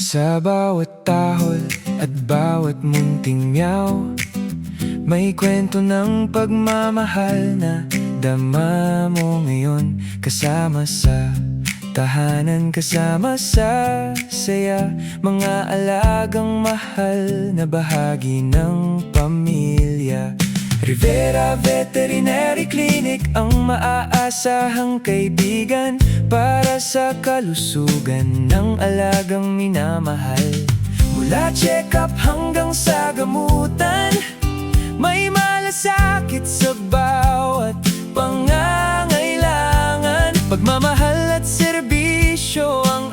Sa bawat tahol at bawat munting meow, may kwento ng pagmamahal na dama mo ngayon. Kasama sa tahanan, kasama sa saya, mga alagang mahal na bahagi ng pamilya. Rivera Veterinary Clinic ang maaasahang kaibigan para sa kalusugan ng alagang minamahal. Mula check-up hanggang sa gamutan, may malasakit sa bawat pangangailangan. Pagmamahal at serbisyo ang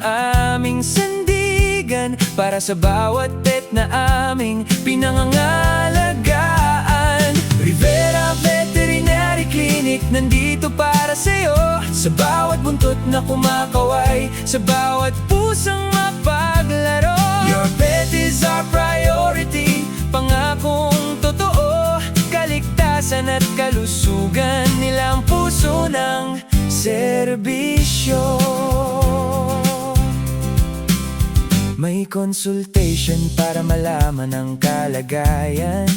aming sandigan para sa bawat pet na aming pinangangalagaan. Rivera Veterinary Clinic nandito para sa'yo, sa bawat buntot na kumakaway, sa bawat pusang mapaglaro. Your pet is our priority, pangakong totoo, kaligtasan at kalusugan nilang puso ng serbisyo. May consultation para malaman ang kalagayan,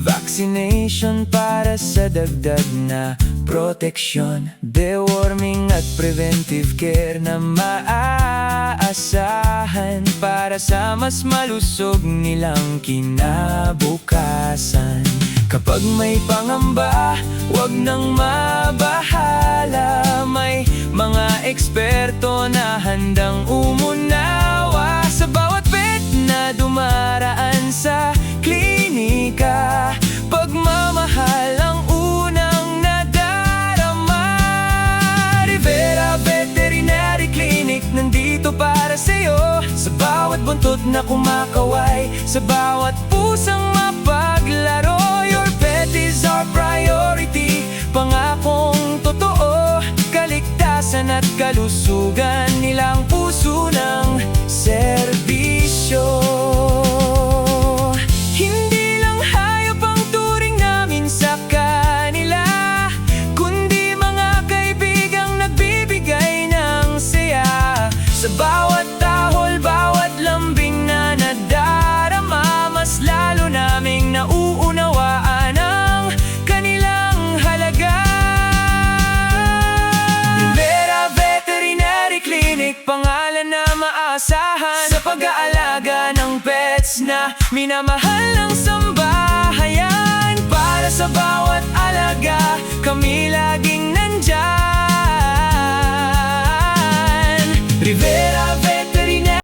vaccination para sa dagdag na proteksyon, deworming at preventive care na maaasahan para sa mas malusog nilang kinabukasan. Kapag may pangamba, wag nang mabahala, may mga eksperto na handang umunawa sa bawat pet na dumaraan sa klinika. Pagmamahal ang unang nadarama. Rivera Veterinary Clinic nandito para sa'yo, sa bawat buntot na kumakaway, sa bawat pusang mapaglaro. Your pet is our priority, pangakong totoo, kaligtasan at kalusugan nilang puso ng serbisyo. Hindi lang hayop ang turing namin sa kanila, kundi mga kaibigang nagbibigay ng saya. Sa bawat tahol, bawat lambing na nadarama, mas lalo naming nauunawaan ang kanilang halaga. Rivera Veterinary Clinic, pangalan na maasahan sa pag-aalaga ng pets na minamahal ng sambahayan. Para sa bawat alaga, kami laging nandyan.